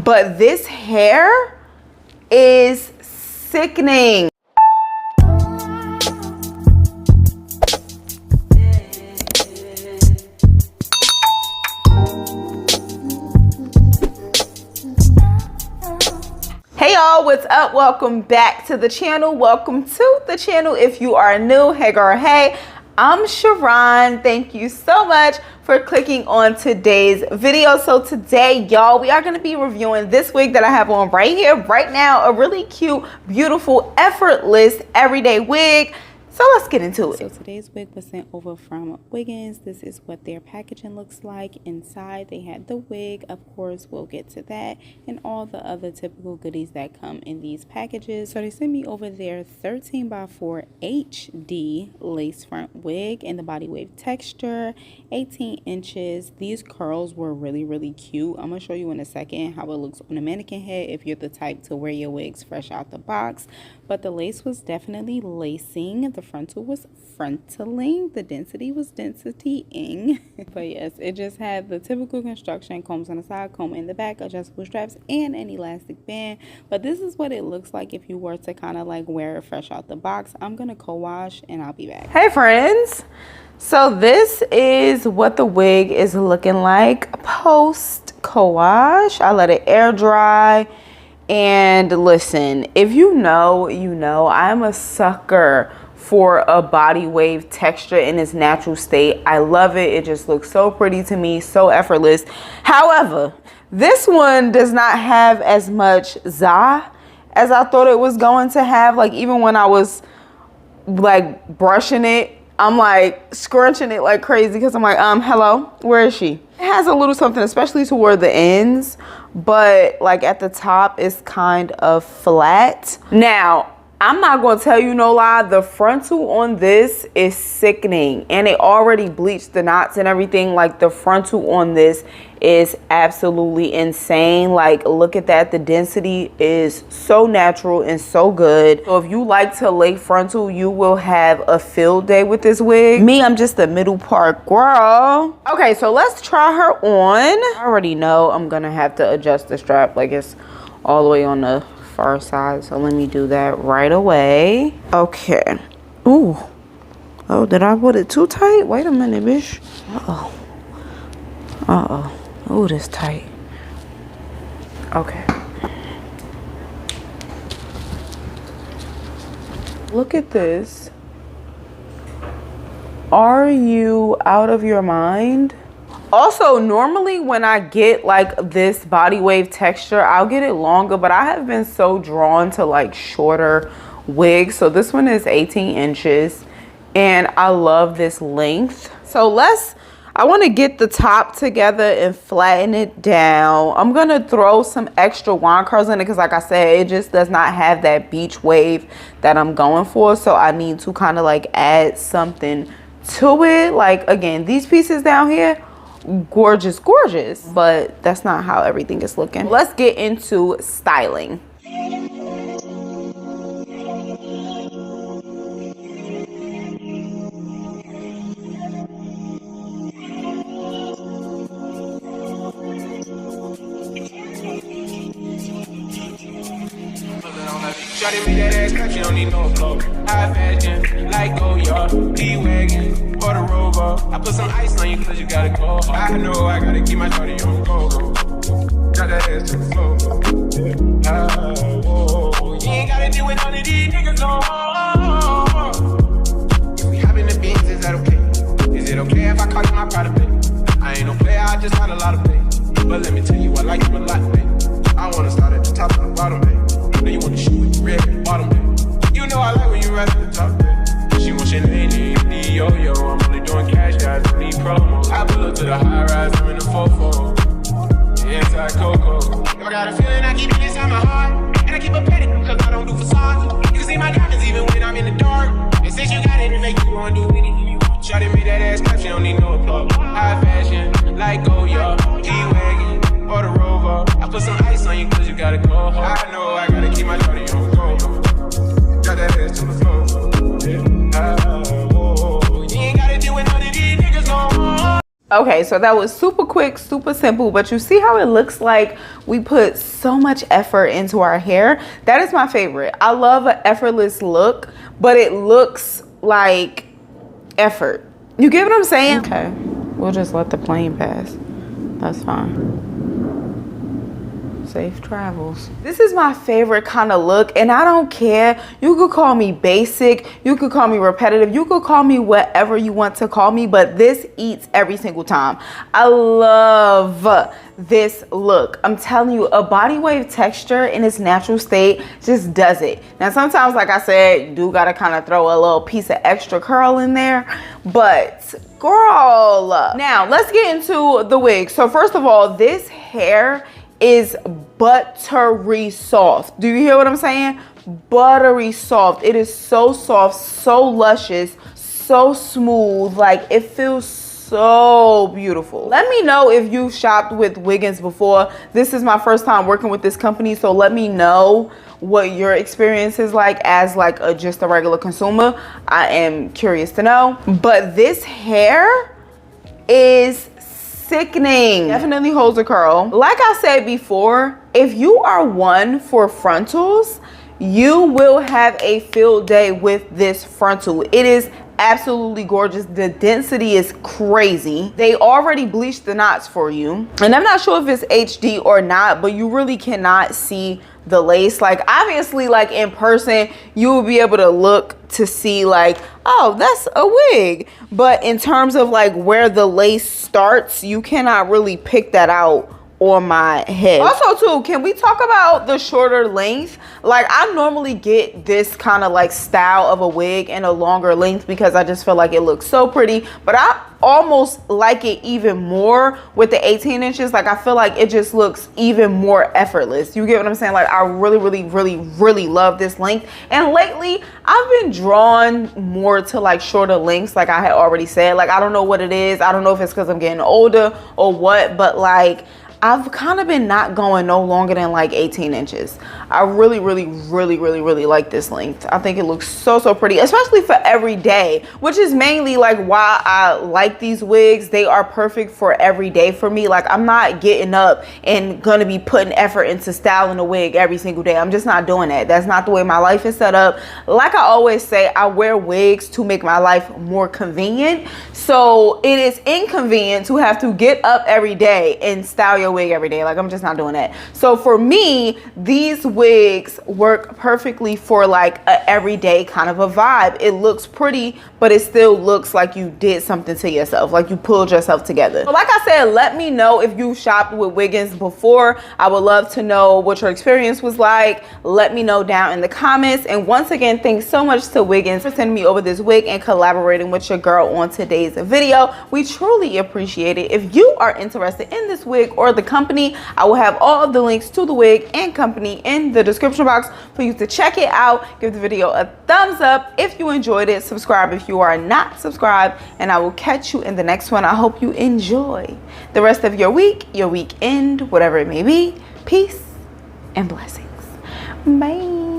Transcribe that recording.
but this hair is sickening. Hey y'all, what's up? Welcome back to the channel. Welcome to the channel if you are new. Hey girl, hey, I'm Sharron. Thank you so much for clicking on today's video. So today, y'all, we are going to be reviewing this wig that I have on right here, right now. A really cute, beautiful, effortless, everyday wig. So let's get into it. So today's wig was sent over from Wiggins. This is what their packaging looks like. Inside they had the wig, of course we'll get to that, and all the other typical goodies that come in these packages. So they sent me over their 13x4 HD lace front wig in the body wave texture, 18 inches. These curls were really cute. I'm gonna show you in a second how it looks on a mannequin head if you're the type to wear your wigs fresh out the box. But the lace was definitely lacing. The frontal was frontaling. The density was densitying. But yes, it just had the typical construction, combs on the side, comb in the back, adjustable straps, and an elastic band. But this is what it looks like if you were to kind of like wear it fresh out the box. I'm gonna co-wash and I'll be back. Hey friends, so this is what the wig is looking like post co-wash. I let it air dry. And listen, if you know, you know, I'm a sucker for a body wave texture in its natural state. I love it. It just looks so pretty to me, so effortless. However, this one does not have as much za as I thought it was going to have. Like even when I was like brushing it, I'm like scrunching it like crazy because I'm like, hello, where is she? It has a little something, especially toward the ends, but like at the top it's kind of flat. Now, I'm not gonna tell you no lie, the frontal on this is sickening, and it already bleached the knots and everything. Like the frontal on this is absolutely insane. Like look at that, the density is so natural and so good. So if you like to lay frontal, you will have a field day with this wig. Me, I'm just the middle part girl. Okay, so let's try her on. I already know I'm gonna have to adjust the strap, like it's all the way on the far side, so let me do that right away. Okay. Ooh. Oh, did I put it too tight? Wait a minute, bitch. Oh, this tight. Okay. Look at this. Are you out of your mind? Also, normally when I get like this body wave texture, I'll get it longer, but I have been so drawn to like shorter wigs. So this one is 18 inches and I love this length. So I want to get the top together and flatten it down. I'm going to throw some extra wand curls in it because like I said, it just does not have that beach wave that I'm going for. So I need to kind of like add something to it. Like again, these pieces down here, gorgeous, but that's not how everything is looking. Let's get into styling. Shawty make that ass clap, she don't need no flow. High fashion, like go yard, D-Wagon, or the Rover. I put some ice on you cause you gotta go. I know I gotta keep my shawty on go. Got that ass to the floor. Whoa. You ain't gotta deal with none of these niggas no more. If we hop in the beans, is that okay? Is it okay if I call you my pride play? I ain't no player, I just got a lot of play. But let me tell you, I like you a lot, babe. I wanna start at the top and the bottom, babe. Then you want to shoot with the red at the bottom, babe. You know I like when you rise to the top, babe. She wants Sharronrenee, yo-yo. I'm only doing cash, guys, don't need promos. I pull up to the high rise, I'm in the faux. Inside Coco. I got a feeling I keep it inside my heart. And I keep a petty, cause I don't do facades. You can see my diamonds even when I'm in the dark. And since you got it, it make you wanna do anything you want. Shawty made that ass clap, she don't need no applause. High fashion, like go, yo. G-Wagon, or the Rover. I put some ice on you cause you gotta go. I know I gotta keep my shawty on go. Got that ass to the floor. Whoa. You ain't gotta deal with none of these niggas no more. Okay, so that was super quick, super simple, but you see how it looks like we put so much effort into our hair? That is my favorite. I love an effortless look, but it looks like effort. You get what I'm saying? Okay, we'll just let the plane pass. That's fine. Safe travels. This is my favorite kind of look, and I don't care. You could call me basic, you could call me repetitive, you could call me whatever you want to call me, but this eats every single time. I love this look. I'm telling you, a body wave texture in its natural state just does it. Now sometimes, like I said, you do gotta kind of throw a little piece of extra curl in there, but girl. Now let's get into the wig. So first of all, this hair is buttery soft. Do you hear what I'm saying? Buttery soft. It is so soft, so luscious, so smooth. Like, it feels so beautiful. Let me know if you've shopped with Wiggins before. This is my first time working with this company, so let me know what your experience is like as like just a regular consumer. I am curious to know. But this hair is sickening. Definitely holds a curl. Like I said before, if you are one for frontals, you will have a field day with this frontal. It is absolutely gorgeous. The density is crazy. They already bleached the knots for you, and I'm not sure if it's HD or not, but you really cannot see the lace. Like, obviously, like in person, you will be able to look to see like, oh, that's a wig, but in terms of like where the lace starts, you cannot really pick that out on my head. Also too, can we talk about the shorter length? Like, I normally get this kind of like style of a wig in a longer length because I just feel like it looks so pretty, but I almost like it even more with the 18 inches. Like, I feel like it just looks even more effortless. You get what I'm saying? Like, I really love this length, and lately I've been drawn more to like shorter lengths, like I had already said. Like, I don't know what it is. I don't know if it's because I'm getting older or what, but like, I've kind of been not going no longer than like 18 inches. I really like this length. I think it looks so pretty, especially for every day, which is mainly like why I like these wigs. They are perfect for every day for me. Like, I'm not getting up and gonna be putting effort into styling a wig every single day. I'm just not doing that. That's not the way my life is set up. Like I always say, I wear wigs to make my life more convenient. So it is inconvenient to have to get up every day and style your wig every day. Like, I'm just not doing that. So for me, these wigs work perfectly for like a everyday kind of a vibe. It looks pretty, but it still looks like you did something to yourself, like you pulled yourself together. So like I said, let me know if you shopped with Wiggins before. I would love to know what your experience was like. Let me know down in the comments. And once again, thanks so much to Wiggins for sending me over this wig and collaborating with your girl on today's video. We truly appreciate it. If you are interested in this wig or the company, I will have all of the links to the wig and company in the description box for you to check it out. Give the video a thumbs up if you enjoyed it. Subscribe if you are not subscribed, and I will catch you in the next one. I hope you enjoy the rest of your week, your weekend, whatever it may be. Peace and blessings. Bye.